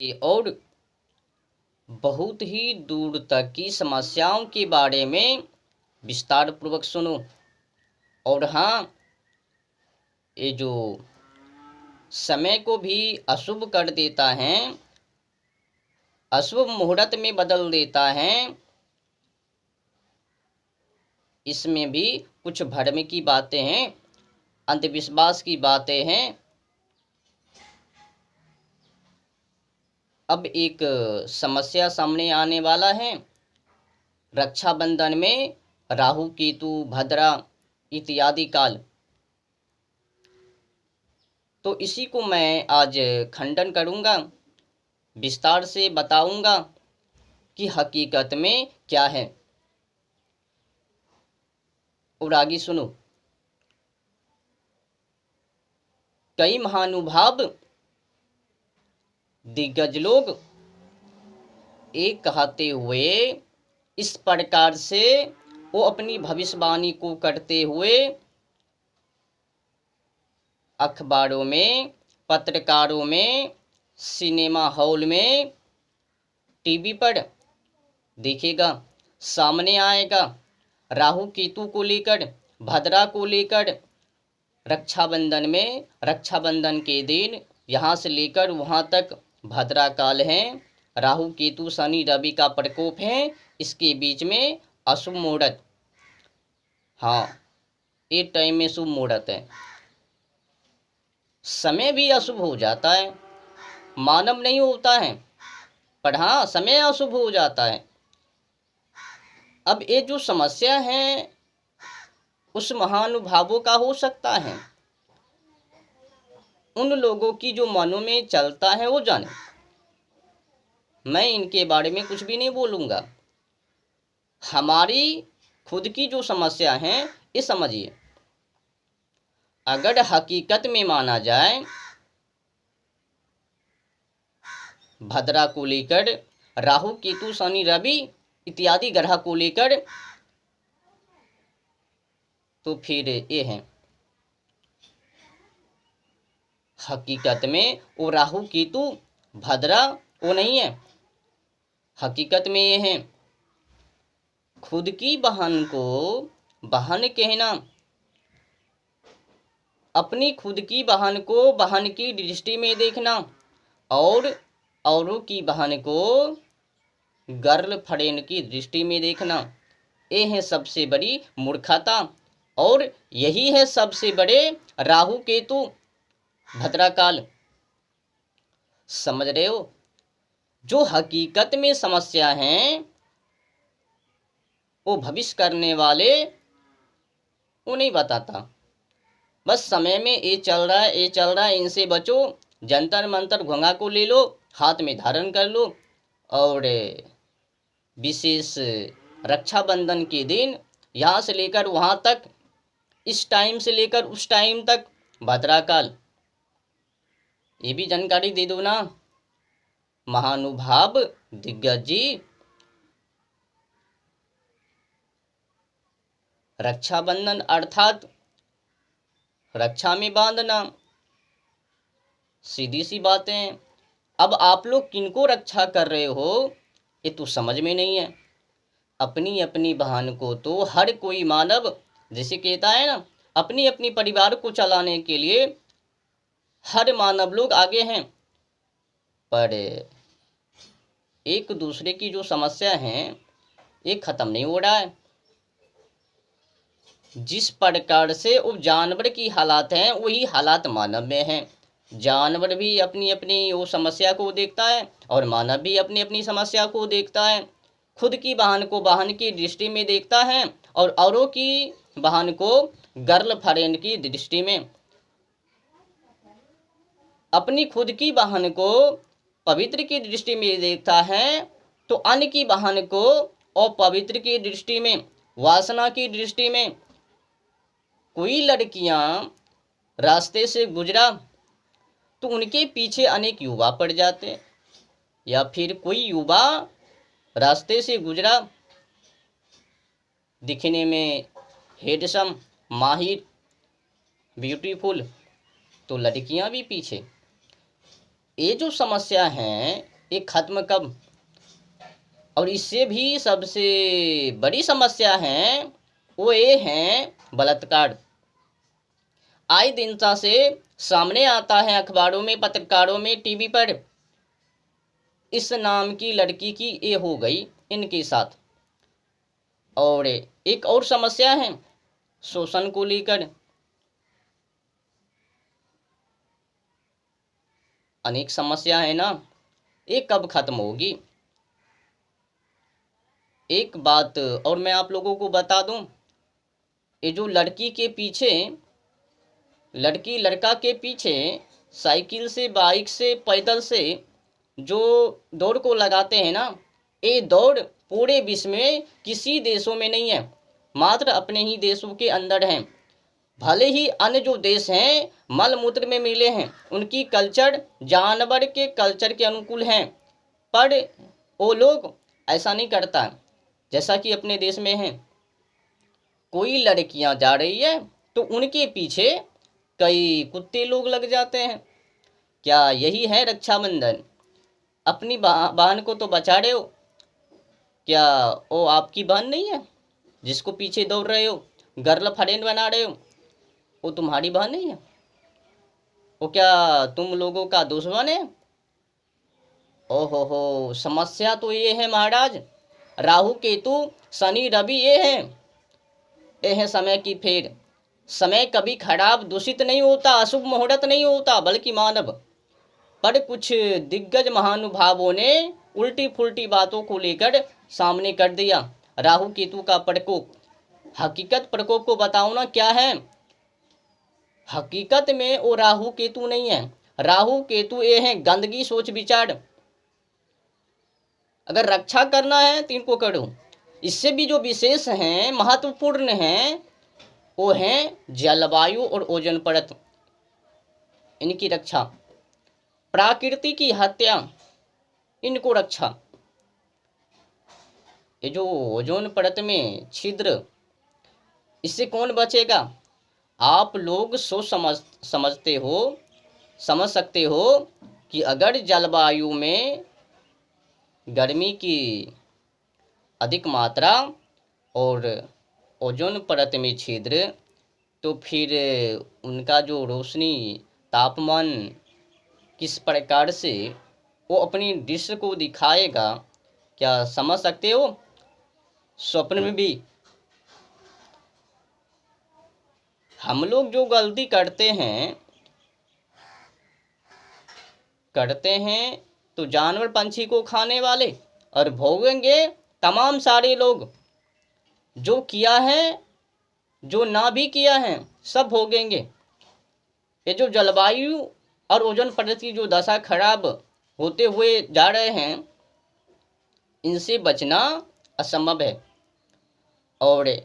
और बहुत ही दूर तक की समस्याओं के बारे में विस्तार पूर्वक सुनो। और हाँ, ये जो समय को भी अशुभ कर देता है, अशुभ मुहूर्त में बदल देता है, इसमें भी कुछ भ्रम की बातें हैं, अंधविश्वास की बातें हैं। अब एक समस्या सामने आने वाला है। रक्षाबंधन में राहु केतु भद्रा इत्यादि काल, तो इसी को मैं आज खंडन करूंगा, विस्तार से बताऊंगा कि हकीकत में क्या है। और आगे सुनो। कई महानुभाव दिग्गज लोग एक कहते हुए इस प्रकार से वो अपनी भविष्यवाणी को करते हुए अखबारों में, पत्रकारों में, सिनेमा हॉल में, टीवी पर देखेगा, सामने आएगा। राहु केतु को लेकर, भद्रा को लेकर, रक्षाबंधन में, रक्षाबंधन के दिन यहाँ से लेकर वहाँ तक भद्रा काल है, राहु केतु शनि रवि का प्रकोप है, इसके बीच में अशुभ मुहूर्त। हाँ, ये टाइम में शुभ मुहूर्त है। समय भी अशुभ हो जाता है, मानव नहीं होता है, पर हाँ समय अशुभ हो जाता है। अब ये जो समस्या है उस महानुभावों का हो सकता है, उन लोगों की जो मनों में चलता है वो जाने। मैं इनके बारे में कुछ भी नहीं बोलूँगा। हमारी खुद की जो समस्या है ये समझिए। अगर हकीकत में माना जाए, भद्रा को लेकर, राहु केतु शनि रवि इत्यादि ग्रह को लेकर, तो फिर ये है हकीकत में वो राहु केतु भद्रा वो नहीं है। हकीकत में ये है खुद की बहन को बहन कहना, अपनी खुद की बहन को बहन की दृष्टि में देखना, और औरों की बहन को गर्लफ्रेंड की दृष्टि में देखना, ये है सबसे बड़ी मूर्खता। और यही है सबसे बड़े राहु केतु भद्रा काल। समझ रहे हो? जो हकीकत में समस्या है वो भविष्य करने वाले वो नहीं बताता। बस समय में ये चल रहा है, ये चल रहा है, इनसे बचो, जंतर मंतर घोंघा को ले लो, हाथ में धारण कर लो, और विशेष रक्षाबंधन के दिन यहाँ से लेकर वहाँ तक, इस टाइम से लेकर उस टाइम तक भद्रा काल। ये भी जानकारी दे दो ना महानुभाव दिग्गज जी। रक्षाबंधन अर्थात रक्षा में बांधना, सीधी सी बातें। अब आप लोग किनको रक्षा कर रहे हो ये तो समझ में नहीं है। अपनी अपनी बहन को तो हर कोई मानव, जैसे कहता है ना, अपनी अपनी परिवार को चलाने के लिए हर मानव लोग आगे हैं, पर एक दूसरे की जो समस्या है ये खत्म नहीं हो रहा है। जिस प्रकार से वो जानवर की हालात हैं वही हालात मानव में हैं। जानवर भी अपनी अपनी वो समस्या को देखता है और मानव भी अपनी अपनी समस्या को देखता है। खुद की बहन को बहन की दृष्टि में देखता है और औरों की बहन को गर्लफ्रेंड की दृष्टि में। अपनी खुद की बहन को पवित्र की दृष्टि में देखता है तो अन्य की बहन को अपवित्र की दृष्टि में, वासना की दृष्टि में। कोई लड़कियां रास्ते से गुजरा तो उनके पीछे अनेक युवा पड़ जाते, या फिर कोई युवा रास्ते से गुजरा, दिखने में हैंडसम, माहिर, ब्यूटीफुल, तो लड़कियां भी पीछे। ये जो समस्या है ये खत्म कब? और इससे भी सबसे बड़ी समस्या है वो ये है बलात्कार। आए दिन से सामने आता है अखबारों में, पत्रकारों में, टीवी पर, इस नाम की लड़की की ये हो गई इनके साथ। और एक और समस्या है शोषण को लेकर। अनेक समस्या है ना, ये कब खत्म होगी? एक बात और मैं आप लोगों को बता दूं, ये जो लड़की के पीछे, लड़की लड़का के पीछे साइकिल से, बाइक से, पैदल से जो दौड़ को लगाते हैं ना, ये दौड़ पूरे विश्व में किसी देशों में नहीं है, मात्र अपने ही देशों के अंदर है। भले ही अन्य जो देश हैं मल मूत्र में मिले हैं, उनकी कल्चर जानवर के कल्चर के अनुकूल हैं, पर वो लोग ऐसा नहीं करता जैसा कि अपने देश में है। कोई लड़कियां जा रही है तो उनके पीछे कई कुत्ते लोग लग जाते हैं। क्या यही है रक्षाबंधन? अपनी बहन को तो बचा रहे हो, क्या वो आपकी बहन नहीं है जिसको पीछे दौड़ रहे हो, गर्ल फ्रेंड बना रहे हो? वो तुम्हारी बहन नहीं है? वो क्या तुम लोगों का दुश्मन है? ओहो, समस्या तो ये है महाराज, राहु केतु शनि रवि ये है समय की फेर। समय कभी खराब दूषित नहीं होता, अशुभ मुहूर्त नहीं होता, बल्कि मानव। पर कुछ दिग्गज महानुभावों ने उल्टी फुल्टी बातों को लेकर सामने कर दिया राहु केतु का प्रकोप। हकीकत प्रकोप को बताओ ना क्या है? हकीकत में वो राहु केतु नहीं है, राहु केतु ये है गंदगी सोच विचार। अगर रक्षा करना है तो इनको करो। इससे भी जो विशेष हैं, महत्वपूर्ण हैं, वो हैं जलवायु और ओजोन परत, इनकी रक्षा। प्रकृति की हत्या, इनको रक्षा। ये जो ओजोन परत में छिद्र, इससे कौन बचेगा? आप लोग सोच समझ सकते हो कि अगर जलवायु में गर्मी की अधिक मात्रा और ओजोन परत में छिद्र, तो फिर उनका जो रोशनी तापमान किस प्रकार से वो अपनी दृश्य को दिखाएगा, क्या समझ सकते हो? स्वप्न में भी हम लोग जो गलती करते हैं तो जानवर पंछी को खाने वाले, और भोगेंगे तमाम सारे लोग। जो किया है, जो ना भी किया है, सब भोगेंगे। ये जो जलवायु और ओजोन परत की जो दशा खराब होते हुए जा रहे हैं, इनसे बचना असंभव है। और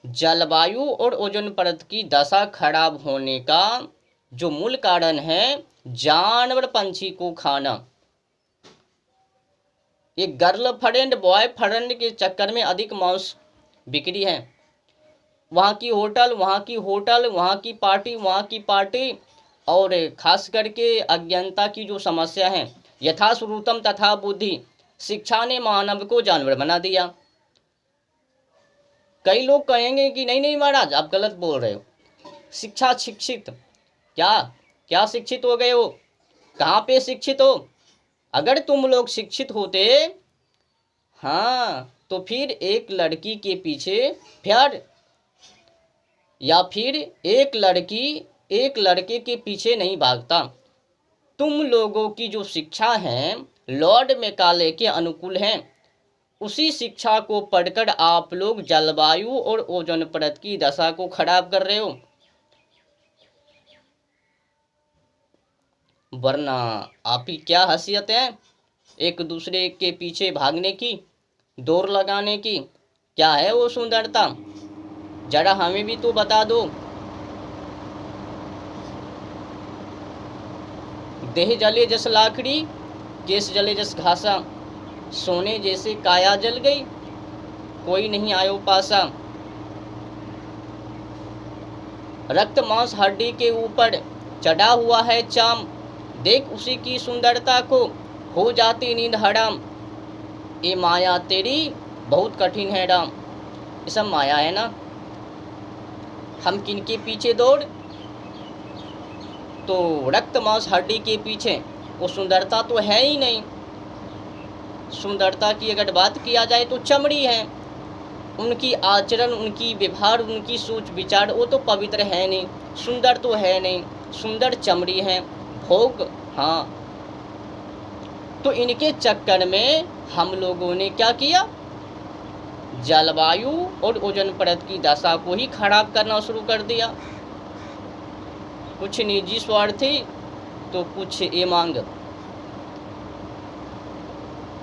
जलवायु और ओजोन परत की दशा खराब होने का जो मूल कारण है जानवर पंछी को खाना। ये गर्ल फ्रेंड बॉय फ्रेंड के चक्कर में अधिक मांस बिक्री है। वहाँ की होटल, वहाँ की पार्टी, और खास करके अज्ञानता की जो समस्या है, यथा श्रुतम तथा बुद्धि, शिक्षा ने मानव को जानवर बना दिया। कई लोग कहेंगे कि नहीं महाराज आप गलत बोल रहे हो, शिक्षा शिक्षित, क्या शिक्षित हो गए हो? कहाँ पे शिक्षित हो? अगर तुम लोग शिक्षित होते, हाँ, तो फिर एक लड़की के पीछे प्यार, या फिर एक लड़के के पीछे नहीं भागता। तुम लोगों की जो शिक्षा है लॉर्ड मैकाले के अनुकूल है। उसी शिक्षा को पढ़कर आप लोग जलवायु और ओजोन परत की दशा को खराब कर रहे हो। वरना आप ही क्या हैसियत है एक दूसरे के पीछे भागने की, दौड़ लगाने की? क्या है वो सुंदरता? जरा हमें भी तो बता दो। देह जले जस लाकड़ी, केस जले जस घासा, सोने जैसे काया जल गई, कोई नहीं आयो पासा। रक्त मांस हड्डी के ऊपर चढ़ा हुआ है चाम, देख उसी की सुंदरता को हो जाती नींद हराम। ये माया तेरी बहुत कठिन है राम। ये सब माया है ना। हम किनके पीछे दौड़, तो रक्त मांस हड्डी के पीछे। वो सुंदरता तो है ही नहीं। सुंदरता की अगर बात किया जाए तो चमड़ी है, उनकी आचरण, उनकी व्यवहार, उनकी सोच विचार, वो तो पवित्र है नहीं, सुंदर तो है नहीं। सुंदर चमड़ी है, भोग। हाँ, तो इनके चक्कर में हम लोगों ने क्या किया, जलवायु और ओजोन परत की दशा को ही खराब करना शुरू कर दिया। कुछ निजी स्वार्थी तो कुछ ये मांग,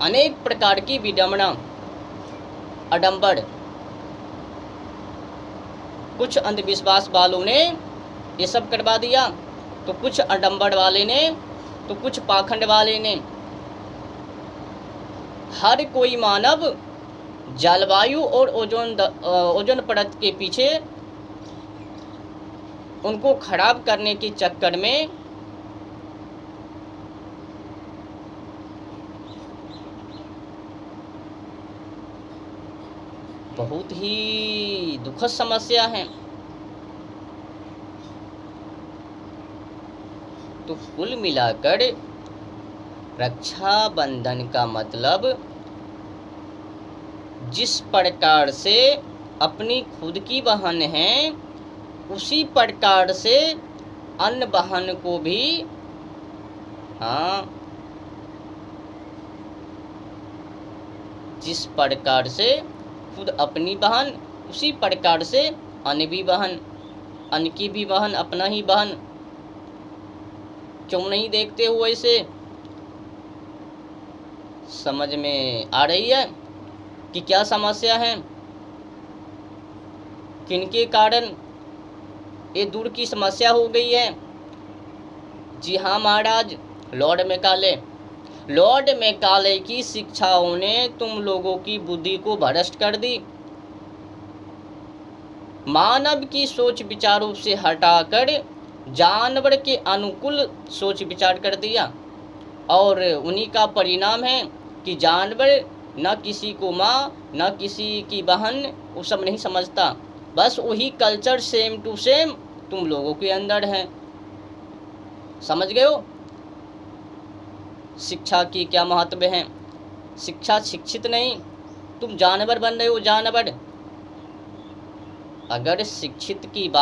अनेक प्रकार की विडंबना, आडंबर। कुछ अंधविश्वास वालों ने ये सब करवा दिया, तो कुछ आडंबर वाले ने, तो कुछ पाखंड वाले ने। हर कोई मानव जलवायु और ओजोन परत के पीछे, उनको खराब करने के चक्कर में बहुत ही दुखद समस्या है। तो कुल मिलाकर रक्षाबंधन का मतलब जिस प्रकार से अपनी खुद की बहन है, उसी प्रकार से अन्य बहन को भी, हाँ, जिस प्रकार से खुद अपनी बहन, उसी प्रकार से अन्य भी बहन, अन्य की भी बहन अपना ही बहन। क्यों नहीं देखते हो ऐसे? समझ में आ रही है कि क्या समस्या है, किनके कारण ये दूर की समस्या हो गई है। जी हाँ महाराज, लॉर्ड मैकाले, लॉर्ड मैकाले की शिक्षाओं ने तुम लोगों की बुद्धि को भ्रष्ट कर दी। मानव की सोच विचारों से हटाकर जानवर के अनुकूल सोच विचार कर दिया, और उन्हीं का परिणाम है कि जानवर न किसी को माँ, न किसी की बहन, वो सब नहीं समझता। बस वही कल्चर सेम टू सेम तुम लोगों के अंदर है। समझ गए हो शिक्षा की क्या महत्व है? शिक्षा शिक्षित नहीं, तुम जानवर बन रहे हो, जानवर। अगर शिक्षित की बात